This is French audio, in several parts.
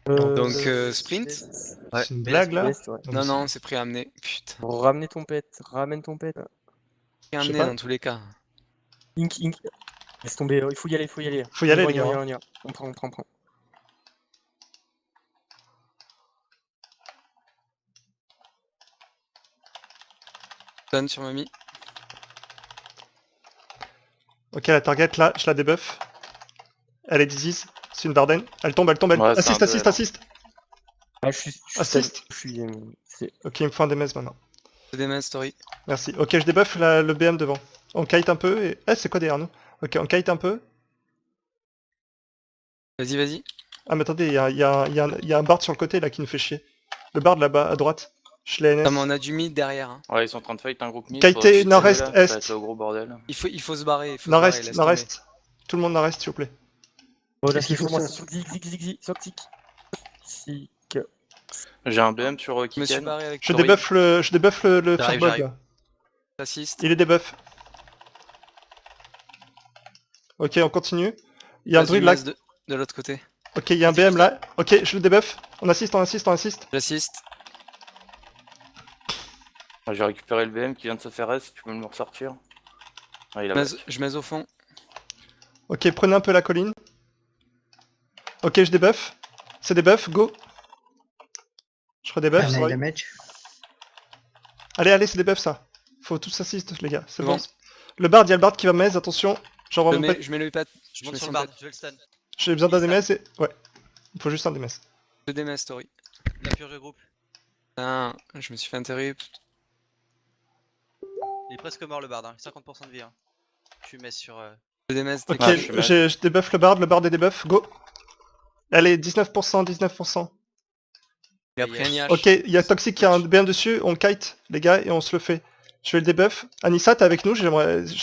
Donc sprint. Ouais. C'est une blague là? West, ouais. Non, non, c'est préamené. Putain. Ramenez ton pet, ramène ton pet. Préamené pas. dans tous les cas. Ink. Laisse tomber, il faut y aller. Faut y aller, les gars. On y va. On prend. Stun sur mamie. Ok, la target là, je la débuff. Elle est disease, c'est une Varden. Elle tombe, elle. Ouais, c'est Assist, un assist, duel, assist. Ah, je suis Assist. c'est... Ok, il me faut un DMS maintenant. C'est des mains story. Merci. Ok, je débuff le BM devant. On kite un peu et... Eh, c'est quoi derrière nous? Ok, on kite un peu. Vas-y. Ah mais attendez, il y a un bard sur le côté là qui nous fait chier. Le bard là-bas, à droite. Je l'ai NS. Non, mais on a du mid derrière. Hein. Ouais, ils sont en train de fight un groupe mid. Kite, faudrait que nord-est, tu te mets là, est. Ça va être le gros bordel. Il faut se barrer. Nord-est, nord-est. Tout le monde nord-est, s'il vous plaît. Oh là, Est-ce qu'il faut moi, ça c'est sur Zik. J'ai un BM sur Je me suis Kiken. barré avec Je Tori. débuff le J'arrive, Firebug là. Assist. Il est débuff. Ok, on continue. Il y a un druide là. De l'autre côté. Ok, il y a un BM là. Ok, je le débuff. On assiste. J'assiste. J'ai récupéré le BM qui vient de se faire S, tu peux me le ressortir. Ah, il a Je mets au fond. Ok, prenez un peu la colline. Ok, je débuff. C'est débuff, go. Je redébuff, Ah, sorry. damage. Allez, c'est débuff ça. Faut tous assist les gars, c'est bon. Bon. Le bard, il y a le bard qui va mez, attention. J'envoie mon pet. Je mets le pet. Je monte sur le bard, je vais le stun. J'ai besoin d'un DMS et... Ouais. Il faut juste un DMS. Je démets story. La purge de groupe. Putain, je me suis fait interrupt. Il est presque mort le bard, hein. 50% de vie. Hein. Tu mets sur. Je démets. Ok, Ah, je suis je débuff le bard est débuff, go. Allez, 19%. Il a pris un IH. Ok, il y a Toxic qui a un BM dessus, on kite les gars et on se le fait. Je fais le debuff. Anissa, t'es avec nous, je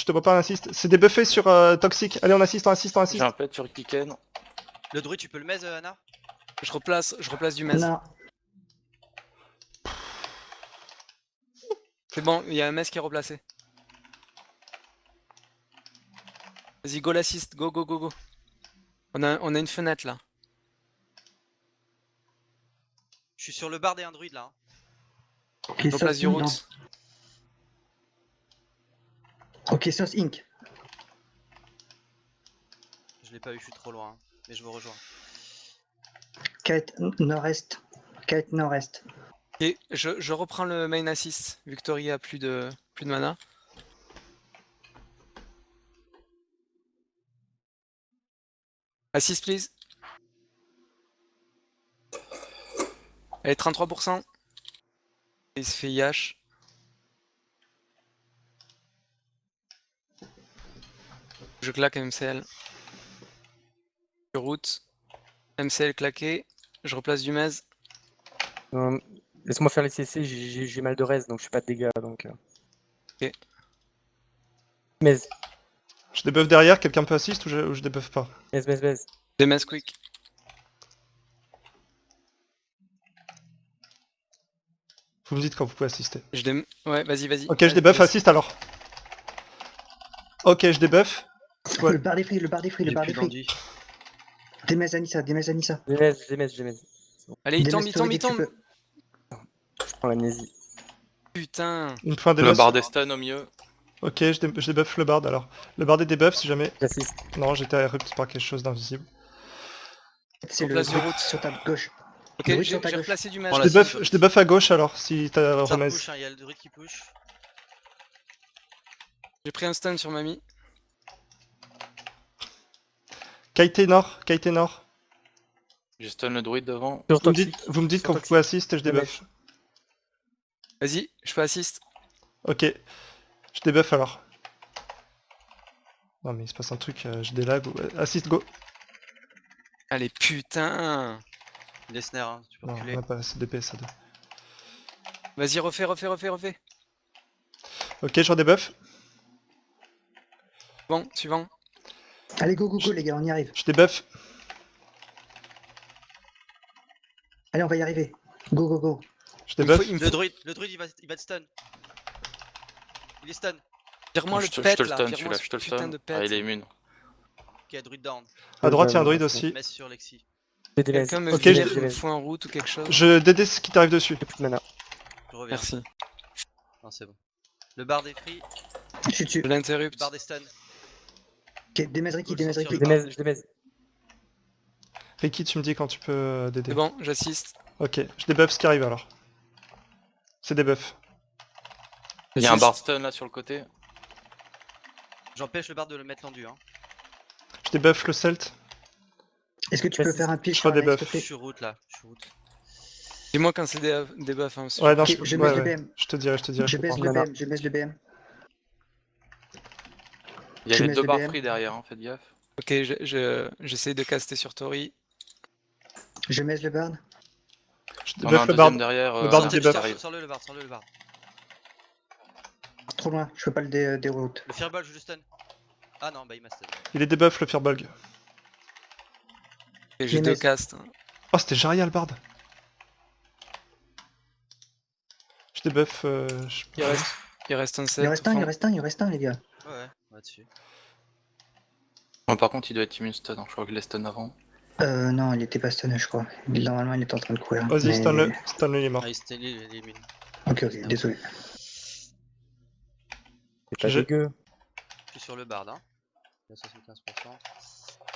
te vois pas, insiste. C'est débuffé sur Toxic. Allez, on assiste. J'ai un pet sur Kiken. Le druide, tu peux le mez, Anna? Je replace du mess. Non. C'est bon, il y a un mess qui est replacé. Vas-y, go l'assist, go. On a une fenêtre là. Je suis sur le bard et un druide là. Hein. Ok, Replace du route. Ok, sauce Inc. Je l'ai pas eu, je suis trop loin. Hein. Mais je vous rejoins. Kite nord-est. Kite nord-est. Et je reprends le main assist. Victory a plus de mana. Assist please. Allez, 33%. Il se fait IH. Je claque MCL. Je route. MCL claqué. Je replace du mez. Laisse-moi faire les CC, j'ai mal de res, donc je fais pas de dégâts, donc... Ok. Mez. Je débuff derrière, quelqu'un peut assist ou je débuff pas? Mez. Des mez quick. Vous me dites quand vous pouvez assister. Ouais, vas-y. Ok, je débuff, assist alors. Ok, je débuff. Ouais. Le bar des fruits. Démez Anissa. Des mez. Allez, il Démez tombe. Story, tu peux. Je prends l'amnésie. Putain. Une fois un Le débuff. bard est stun au mieux. Ok, je débuff le bard alors. Le bard est débuff si jamais... J'assiste. Non, j'étais interrupt par quelque chose d'invisible. C'est le Replace du route. sur ta gauche. Ok, Druide j'ai sur ta gauche. replacé du mez. Voilà. Je débuff à gauche alors, si t'as Ça remez. push, hein. Il y a le druide qui push. J'ai pris un stun sur mamie. Kite nord. J'ai stun le druide devant. Sur Vous me Toxic. dites Sur quand vous Toxic. pouvez assist et je débuff. Vas-y, je peux assist. Ok, je débuff alors. Non mais il se passe un truc, je délag ou... Assist go. Allez, putain. Des snares, hein. Tu peux Non, reculer. on a pas assez d'épée ça. Vas-y, refais. Ok, je redébuff. Bon, suivant. Allez, go, les gars, on y arrive. Je débuff. Allez, on va y arriver. Go. Je débuff. Il me Le faut... druide, il va te stun. Il est stun. Vire-moi le Je pet te le là. stun, Vire-moi celui-là, ce putain de pet. Ah, il est immune. Ok, druide down. À droite, il y a un druide aussi. Mess sur Lexi. J'ai des mezes. Quelqu'un me Ok, vire, j'ai me des fout en route ou quelque chose. Je DD ce qui t'arrive dessus. plus de mana. Je reviens. Merci. Non, c'est bon. Le bard est free. Je suis dessus. Je l'interrupte. Le bard est stun. Ok, des mezes Ricky, des mezes Sortir Ricky. J'ai des mezes, j'ai des mezes. Ricky, tu me dis quand tu peux DD. C'est bon, j'assiste. Ok, je débuff ce qui arrive alors. C'est debuff. Il y a un bar stun là sur le côté. J'empêche le bard de le mettre tendu. Hein. Je débuff le Celt. Est-ce que tu peux Vas-y, faire un pitch je sur la redébuff. lane, s'il te Je plaît suis route là. Je suis route. Dis-moi quand c'est des buffs. Hein, Ouais, non, Ok, je baisse le BM. Je te dirai, Je baisse le Mana. BM, je baisse le BM. Il y a Je les mets deux le barres BM. free derrière, hein, faites gaffe. Ok, j'essaie de caster sur Tori. Je baisse le bard. Je On a un débuff le bard. deuxième derrière. Le bard du Sortez, debuff. sors-le, sors-le le bard, sors-le le bard. Trop loin, je peux pas le déroute. Le fireball, je le stun. Ah non, bah il m'a stun. Il est debuff le Firebug. Et j'ai Les deux messes. castes. Oh, c'était Jaria le bard. Je débuff. Il reste un set. Il reste un, il reste un, il reste un, les gars. Ouais, on va dessus. Bon, par contre, il doit être immune stun, hein. Je crois qu'il est stun avant. Non, il était pas stun, je crois. Normalement, il était en train de courir. Vas-y, mais- stun-le. Stun-le, il est mort. Ah, il stun, il est immune. Ok, ok, désolé. C'est pas Je- dégueu. Je suis sur le bard. Hein. Il y a 75%.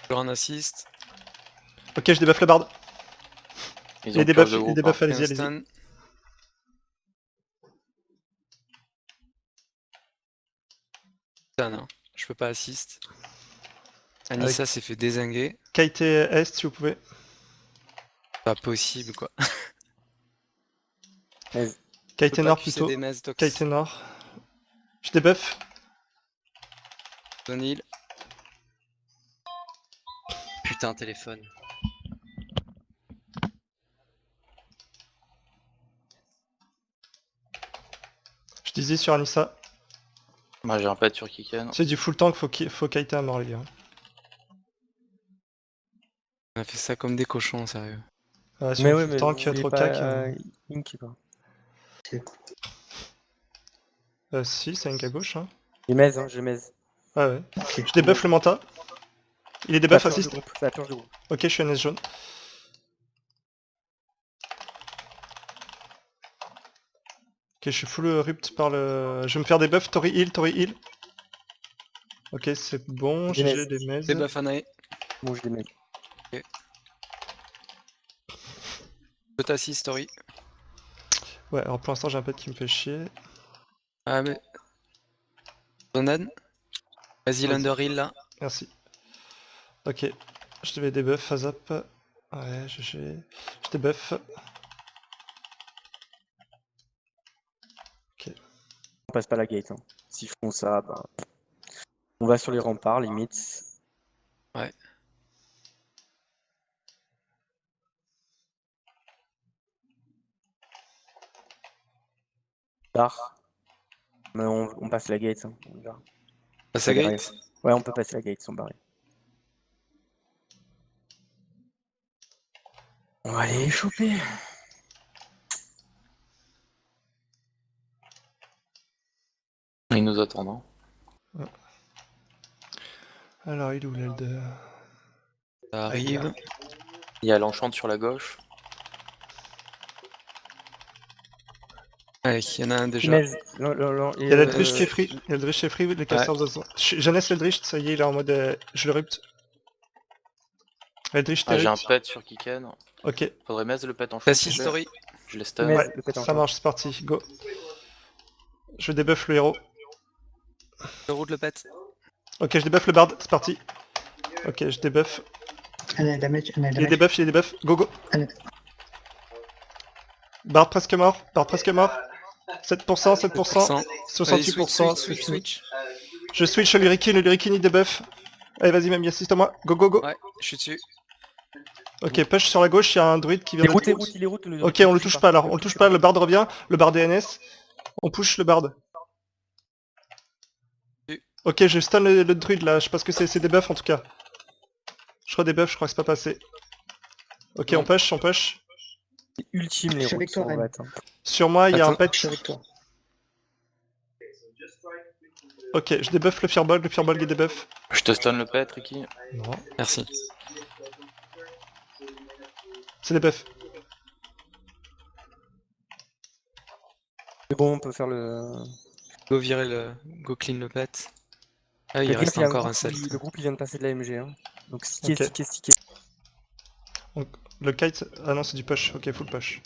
Je rends assist. Ok, je débuff le bard. Ils Il est ont debuff, curve de il est groupe, debuff, hein. allez-y, Un allez-y. stun. Stun, hein. Je peux pas assist. Anissa s'est fait dézinguer. Kite Est, si vous pouvez. Pas possible quoi. Mezes. Kite Je peux pas Nord QC plutôt. des messes Kite toxiques. Nord. Je débuff. Donil. Putain, téléphone. Je disais sur Anissa. Moi j'ai un pet sur Kiken. C'est du full tank, faut kiter à mort les gars. On a fait ça comme des cochons, sérieux. Ouais, sur Mais le ouais, full mais tank, vous voulez trop pas, cac. Ink, quoi. Si, c'est une à gauche. Hein. J'ai mezes, hein, j'ai mezes. Ouais, ouais. Ok. Je débuff le Manta. Il est Ça debuff change de assist. groupe, ça change de groupe. Ok, je suis NS jaune. Ok, je suis full rupt par le... Je vais me faire des buffs, Tori heal, Tori heal. Ok, c'est bon, Des GG mezes. des mezes. Des buffs Anae. Bon, je les mets. Je t'assiste, Tori. Ouais, alors pour l'instant j'ai un pet qui me fait chier. Ah mais. Donan. Vas-y, l'under heal là. Merci. Ok, je devais debuff, phase up. Ouais, GG. Je debuff. On passe pas la gate. Hein. S'ils font ça, bah... on va sur les remparts, limite. Ouais. Tard. Mais on passe la gate. Hein. On verra. Passe à derrière. gate. Ouais, on peut passer la gate sans barrer. On va aller les choper. Ils nous attendent. Hein. Alors il est où l'Elder? Ça arrive. Il y a l'enchant sur la gauche. Allez, il y en a un déjà. Mezes. Il y a l'Eldritch qui est free. Il y a l'Eldritch qui est free, les casters de son. Jeunesse l'Eldritch, ça y est, il est en mode... je le rupt. Eldritch Ah, j'ai un t'es pet sur Kiken. Ok, Faudrait mettre le pet en T'assistes, chaud. Tori. Je les stun. Mais- ouais, le pet en ça champ. marche, c'est parti, go. Je débuff le héros. Je route le pet. Ok, je débuff le bard, c'est parti. Ok, je débuff. Un damage, un Il est damage. débuff, il est débuff. Go, go. Allez. Bard presque mort, bard presque mort. 7%, 7%, Allez, 68%. switch. Je switch le Lyrikin il débuff. Allez, vas-y, même, assiste-moi. Go, go, go. Ouais, je suis dessus. Ok, push sur la gauche, il y a un druide qui vient. Les routes, les routes, les routes. Ok, on le touche pas alors, on le touche pas, le bard revient, le bard DNS. On push le bard. Ok, je stun le druide là, je sais pas ce que c'est debuff en tout cas. Je redebuff, je crois que c'est pas passé. Ok, on push, on push. Ultime les Je suis routes. avec toi, en Ren. fait, hein. Sur moi, il y a un Attends. pet. Je suis avec toi. Ok, je débuff le fireball est debuff. Je te stun le pet, Ricky. Non. Merci. C'est des buffs. C'est bon, on peut faire le. Go virer le. Go clean le pet. Ah, il Le reste groupe, il y a encore un groupe, celt. le groupe il vient de passer de la MG. Hein. Donc sticker, Ok. sticker, sticker. Donc, le kite... Ah non, c'est du push. Ok, full push.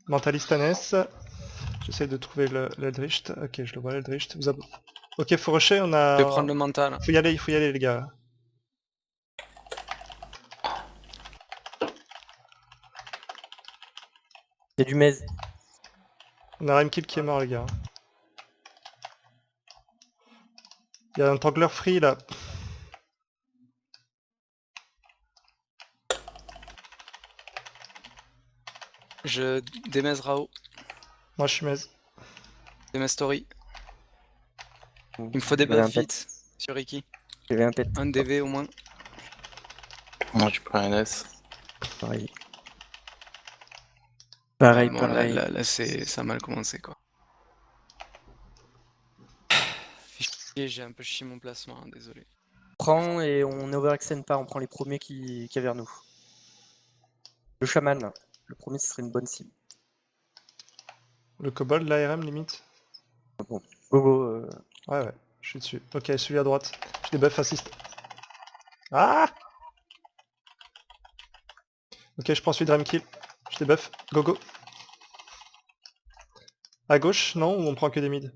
Mentalist Anes. J'essaie de trouver l'Eldritch. Ok, je le vois l'Eldritch. Ok, faut rusher, on Je a... vais prendre le mental. Il faut y aller les gars. Il y a du Mez. On a Remkill qui est mort les gars. Il y a un tangler free là. Je démez Rao. Moi je suis Mez. Démez Story. Il me faut J'avais des un buffs pet. vite. Sur Iki. J'avais un pet. Un DV au moins. Moi, j'ai pris un NS. Pareil. Pareil, Bon, pareil. là, ça a mal commencé quoi. Fichier, j'ai un peu chié mon placement, hein, désolé. On prend et on overextend pas, on prend les premiers qui y a vers nous. Le chaman, le premier ce serait une bonne cible. Le kobold, l'ARM limite. Bon, Gogo, Ouais ouais, je suis dessus. Ok, celui à droite. Je débuff assist. Ah. Ok, je prends celui de Remkill. Je débuff. Go go. À gauche, non, ou on prend que des mid?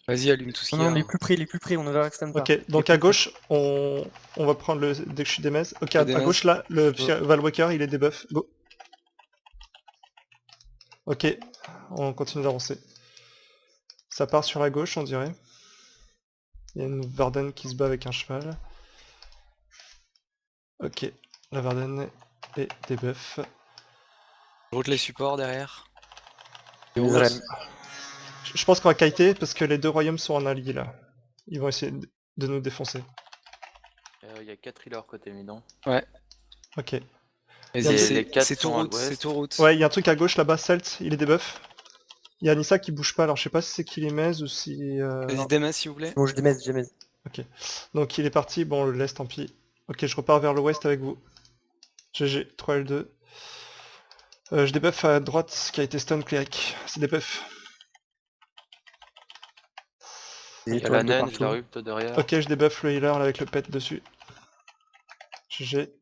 Vas-y, allume tout ce qu'il y non, a. les plus près, on overextend pas. Ok, donc à gauche, on va prendre le... Dès que je suis des mezes. Ok, à Des mezes. gauche là, le Je veux- Valwalker, il est debuff. Go. Ok, on continue d'avancer. Ça part sur la gauche, on dirait. Il y a une Varden qui se bat avec un cheval. Ok, la Varden est debuff. Route les supports derrière. Et Israël. route. Je pense qu'on va kiter parce que les deux royaumes sont en allié là. Ils vont essayer de nous défoncer. Il y a 4 healers côté midon. Ok. Vas-y, Les quatre c'est tout sont à route, c'est l'ouest. tout route. Ouais, il y a un truc à gauche là-bas, Celt, il est debuff. Il y a Anissa qui bouge pas, alors je sais pas si c'est qu'il est mez ou si... Vas-y, démez s'il vous plaît. Bon, je démez, je démez. Donc il est parti, bon on le laisse, tant pis. Ok, je repars vers l'ouest avec vous. GG, 3L2. Je débuff à droite qui a été stun cleric. C'est debuff. Des Il y a la étoiles de naine, je la partout. rupte derrière. Ok, je débuff le healer là, avec le pet dessus. GG.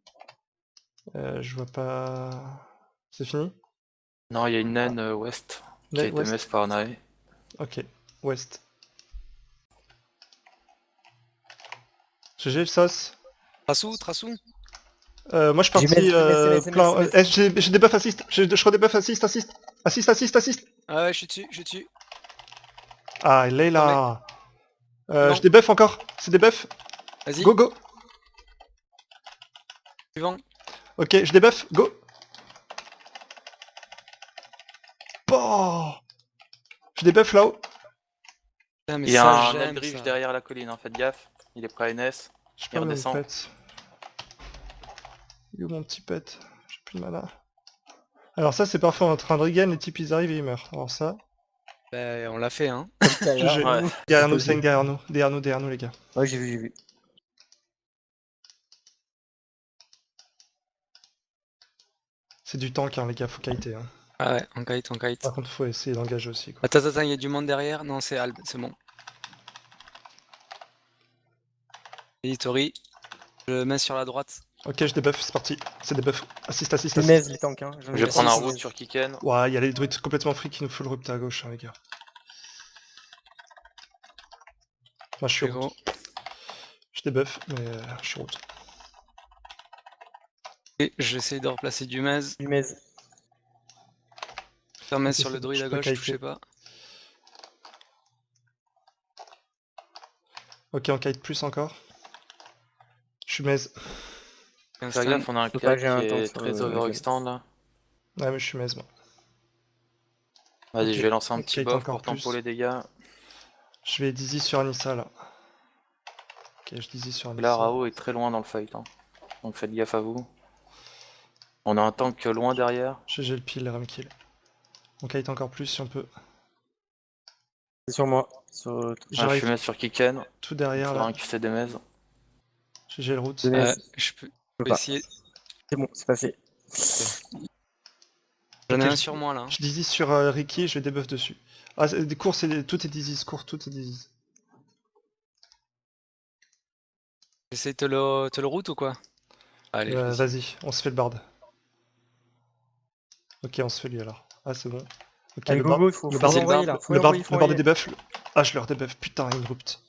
Je vois pas... C'est fini? Non, il y a une naine ouest qui a été West. mise par Nae. Ok, ouest. GG le sauce. Trassou. Moi je suis parti J'ai mes, plein... mes. J'ai debuff assist. Je redébuff assist. Assist. Ah ouais, je suis dessus. Ah, il est là. Non. Je débuff encore. C'est debuff. Vas-y, Go. suivant. Ok, je débuff. Go. Oh, je débuff là-haut. Putain, mais Il y a ça, un j'aime Eldritch ça. derrière la colline, hein, faites gaffe. Il est prêt à NS. Je sais Il pas où mon redescend. pet. Il est où mon petit pet? J'ai plus de mana. Alors ça c'est parfait, on est en train de regain, les types ils arrivent et ils meurent. Alors ça, Bah, on l'a fait, hein. GG. Ouais. Derrière nous, c'est derrière nous les gars. Ouais, j'ai vu. C'est du tank hein, les gars, faut kiter. Hein. Ah ouais, on kite. Par contre faut essayer d'engager aussi quoi. Attends, il y a du monde derrière. Non, c'est Alb, c'est bon. Editori. Je mets sur la droite. Ok, je débuff, c'est parti. C'est debuff. Assist. Démez les tanks, hein. Je vais prendre un Assist. route sur Kiken. Ouais, il y a les druides complètement free qui nous full rupt à gauche hein, les gars. Moi je suis C'est route. gros. Je débuff, mais je suis route. Et j'essaye de replacer du mez. Démez. Faire mez Ok, sur le je druide à peux gauche, kiter. touchez pas. Ok, on kite plus encore. Je suis mez. Un Fais stun. gaffe, on a un Faut pas cleric que j'ai un qui temps est sur très le- overextend là. Ouais, mais je suis mez moi. Vas-y, Ok, je vais lancer un ok, petit il est buff encore pour plus. tempo les dégâts. Je vais dizzy sur Anissa là. Ok, je dizzy sur Et là, Anissa. Rao est très loin dans le fight. Hein. Donc faites gaffe à vous. On a un tank loin derrière. GG le pile, Ramkill. On kite encore plus si on peut. C'est sur moi. Sur... Ah, je J'arrive suis mis sur Kiken. tout Il derrière faudra là. incuster des mezes. GG le route. Donnez- Je peux peux pas. essayer. C'est bon, c'est passé. J'en ai Ok, un sur moi là. Je disease sur Ricky et je vais debuff dessus. Ah, des cours, tout est disease, cours, tout est disease. J'essaie de te le route ou quoi? Allez, je vais essayer. Vas-y, on se fait le bard. Ok, on se fait lui alors. Ah, c'est bon. Ok, Allez, le go, bard, go, il faut le bard, l'envoyer là. Faut le bard, l'envoyer, faut le bard de l'envoyer. debuff. Ah, je leur debuff. Putain, il rupte.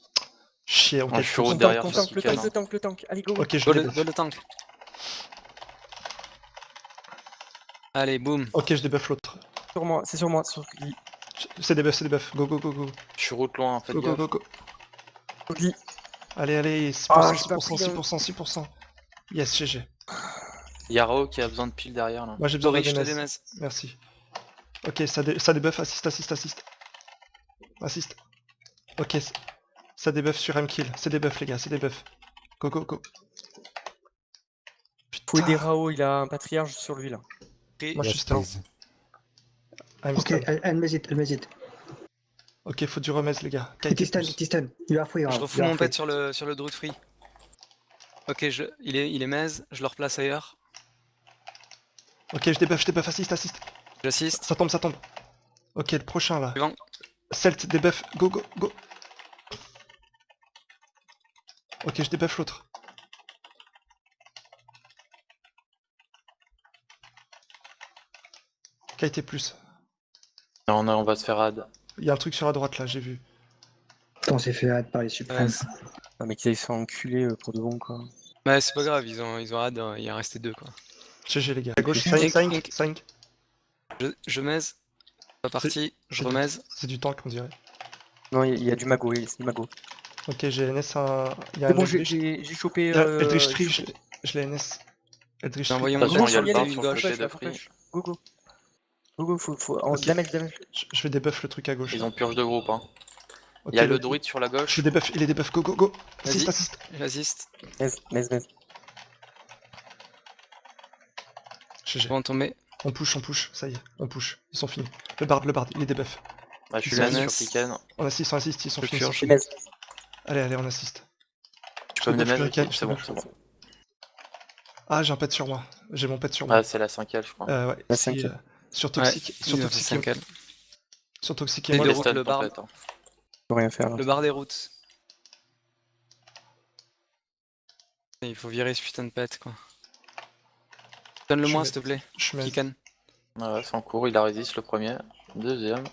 Chier, on Ah, kite je suis tous. route On derrière tank, sur le Kikan. tank, le tank, le tank. Allez, go, go. Ok, je Go le le, debuff. go le tank. Allez, boum. Ok, je debuff l'autre. Sur moi, c'est sur moi. Sur Guy. C'est debuff, c'est debuff. Go, go, go, go. Je suis route loin, faites Go, go, gaffe. go, go. Sur Guy. Allez, allez, 6%, Ah, j'ai pas 6%, pris, 6%, 6%. Yes, GG. Il y a Rao qui a besoin de pile derrière là. Moi j'ai besoin Tori, de je te DNS. démesse. Merci. Ok, ça debuff, assist, assist, assist. Assist. Ok, ça debuff sur M-kill. C'est debuff les gars, c'est debuff. Go, go, go. Faut aider Putain. Rao, il a un patriarche sur lui là. Moi je suis Yes, stun. please. I'm Ok, stun. elle m'hésite. Ok, faut du remède les gars. It is stun, plus. it is stun. You are free, Je Rao. refous You are mon free. pet sur le druid free. Ok, il est maze, je le replace ailleurs. Ok, je debuff, assist, assist. J'assiste. Ça tombe, ça tombe. Ok, le prochain là. Suivant. Celt, debuff, go, go, go. Ok, je debuff l'autre. KT plus. Non, on va se faire ad. Il y a un truc sur la droite là, j'ai vu. On s'est fait hâte par les suprêmes. Ouais, Non, mais qu'ils aillent se faire enculer pour de bon quoi. bah, c'est pas grave, ils ont hâte, il en restait 2 quoi. GG les gars. À gauche, Ink, 5, ink. 5. Je maise. Pas parti, je c'est du- remaise. C'est du tank on dirait. Non, il y a du mago, c'est du mago. Ok, j'ai NS un... Il y a C'est un bon, Eldritch. j'ai chopé. Il y a Eldritch j'ai Tree, chopé- je l'ai NS. Eldritch J'ai Tree. envoyé De mon toute façon, il y a Go, le go, bar go, sur go, le côté go, de go, friche. Go, go. Go, go, faut. Ok. Damage. Je vais debuff le truc à gauche. Ils là. ont purge de groupe. Hein. Ok, Il y a le druide sur la gauche. Je debuff, il est debuff, go, go, go. Assist, Vas-y. assist. J'assiste. Mez. GG. Bon, tomber. On push, ça y est, on push. Ils sont finis. Le bard, il est debuff. Bah, je suis Ils maze ont sur NS. Kikan. On assiste, ils sont Je finis. purge. Ils sont Mez. finis. Allez, on assiste. Tu peux me debuff démêler, Hurricane, ok, je c'est bon, debuff. c'est bon. Ah, j'ai un pet sur moi. J'ai mon pet sur moi. Ah, c'est la 5L, je crois. Ouais, La si, cinquième. sur Ouais, Toxic, ils ont fait Toxic, 5 L. sur Toxic Les et moi, deux Les routes, stuns, le bar. t'en fais, hein. Faut rien faire là. Le bar des routes. Il faut virer ce putain de pet quoi. Donne-le-moi Je s'il te plaît. je mets... Kikan. Ah ouais, c'est en cours, il a résiste le premier. Deuxième.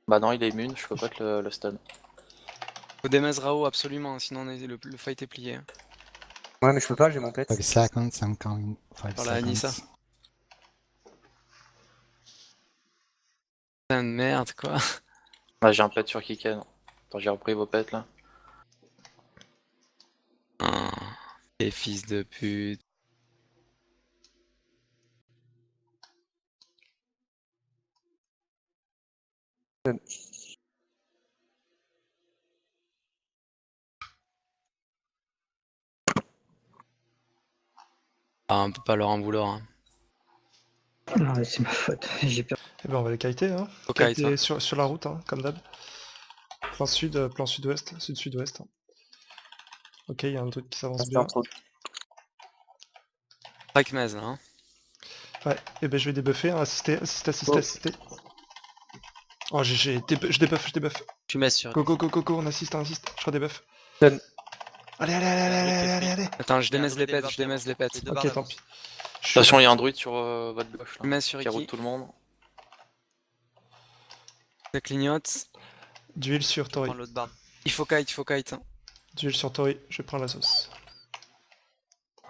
Bah non, il est immune, je peux pas te le stun. Faut démez Rao absolument, sinon le fight est plié. Ouais, mais je peux pas, j'ai mon pet. 5 seconds, I'm coming. 5 Par la Anissa. seconds. Putain de merde quoi. Bah, j'ai un pet sur Kikan. Attends, j'ai repris vos pets là. Les fils de pute. Ah, on peut pas leur en vouloir. Hein. Non, mais c'est ma faute. J'ai perdu. Eh ben, on va les kiter, hein. Faut kite, Kiter hein. sur la route, hein, comme d'hab. Plan sud, plan sud-ouest, sud-sud-ouest. Hein. Ok, il y a un truc qui s'avance bien. Strike Mez, hein. Ouais, et ben je vais débuffer, hein. Assister. Oh, GG, je debuff. Tu mets sur. Go, on assiste, je redebuff. Stun. Allez. Attends, je Il y a un démez les druide et le pets, bar je démez devant. les pets. Les deux Ok, barres tant d'avance. pis. Attention, il y a un druide sur votre gauche Je là. mets sur Qui roule Iki, tout le monde. ça clignote. D'huile sur Tori. Prends l'autre barre. Il faut kite. Hein. D'huile sur Tori, je prends la sauce.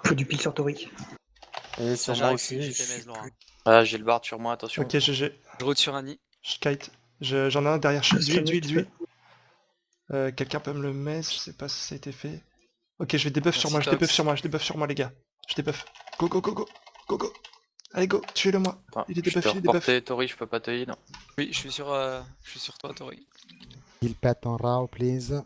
Faut du pile sur Tori. Et sur moi J'arrive, aussi. j'ai je tes suis mèches, Laurent. Ah, j'ai le bard sur moi, attention. Ok, GG. Je route sur Annie. Je kite. J'en ai un derrière. Je D'huile, stun, d'huile. Quelqu'un peut me le mettre, je sais pas si ça a été fait. Ok, je vais debuff sur moi, Merci, je debuff Tox. sur moi les gars. Je debuff. Go. Allez go, tuez-le moi. Attends, Il est je debuff, peux il est debuff. reporter Tori, je peux pas te heal. Oui, je suis sur toi, Tori. Heal pet on Rao, please.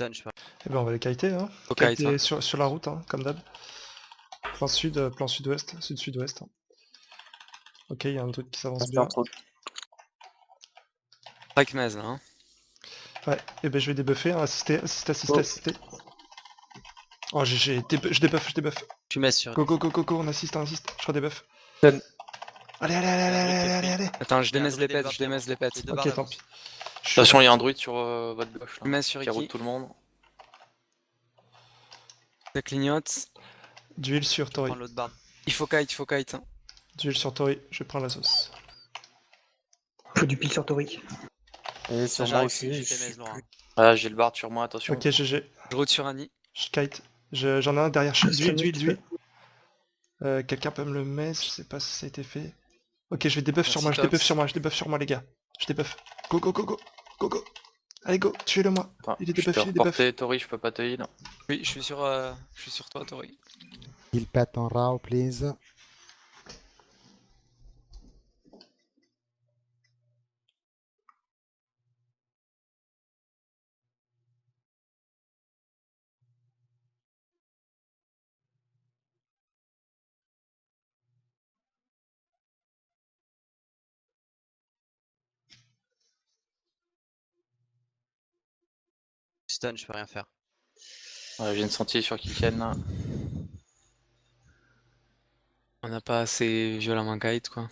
Stun, je peux. Eh ben on va les kiter, hein. Faut kite, Kiter hein. sur la route, hein, comme d'hab. Plan sud, plan sud-ouest, sud-sud-ouest. Hein. Ok, il y a un truc qui s'avance Restez bien. entre Strike maze là. Hein. Ouais, et ben je vais débuffer, hein. Assister, assister, assister, Oh. assister. Oh GG, je débuff, je débuff. Tu mets sur. Go, go, go, go, go, on assiste, je redébuff. Stun. Allez, allez, allez, allez, allez, allez, allez. Attends, je Il y a un démèse les druide et le pets, je bard démèse les d'avance. pets. Les deux Ok, barres tant d'avance. pis. Attention, il y a un druide sur votre gauche là. Je mets sur Qui roule Iki, tout le monde. ça clignote. D'huile sur Je Tori. prends l'autre barre. Il faut kite, il faut kite. Hein. D'huile sur Tori, je prends la sauce. Faut du pile sur Tori. Et sur moi j'arrive, aussi. j'ai je tes suis Laurent. plus- Ah, j'ai le bard sur moi, attention. Ok, GG. Je route sur Annie. Je kite. J'en ai un derrière. Je D'huile, stun d'huile, un petit d'huile. Quelqu'un peut me le mettre, je sais pas si ça a été fait. Ok, je vais débuff sur Merci, moi, je débuff Tox. sur moi, je débuff sur moi les gars. Je débuff. Go, go, go, go. Go, go. Allez, go, tuez-le moi. Attends, Il est je debuff, t'ai il est debuff. reporté, Tori, je peux pas te heal. Oui, je suis sur toi, Tori. Heal pet on Rao, please. Stun, je peux rien faire. Ouais, j'ai une sentier sur Kiken là. On n'a pas assez violemment kite quoi.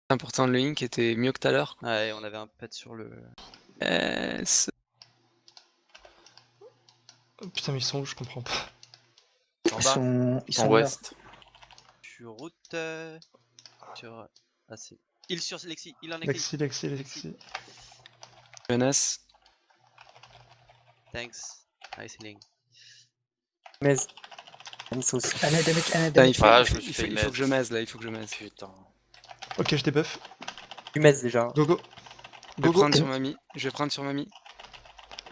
C'est important, le link était mieux que tout à l'heure. quoi. Ouais, on avait un pet sur le. Yes. Oh, putain, mais ils sont où, je comprends pas. En Ils bas, sont En là. ouest. sur route. Sur. Ah, c'est. Il sur Lexi, il en a Lexi. Lexi. Jeunesse. Thanks. Nice healing. Mais. Même ça aussi. Un aide, un aide, Putain, un il aide. faut, Ah, il je faut- me suis il fait faut- il faut que je mettre. mèse là, il faut que je mèse. Putain. Ok, je débuff. Tu mets déjà. Go, go. Je vais Go, go. prendre sur mamie. Je vais prendre sur mamie.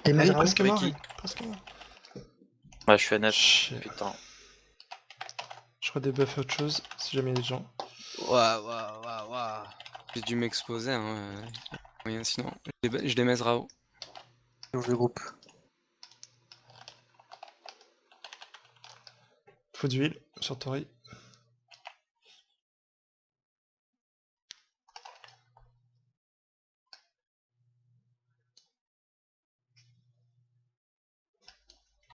Des Allez, Mazrao. presque mort. Wiki. Presque mort. Ouais, je suis à net. Shit. Putain. Je redébuff autre chose, si jamais il y a des gens. Waouh. J'ai dû m'exposer. Hein. Moyen sinon. Je démèse Rao. Change de groupe. Faut d'huile sur Tori.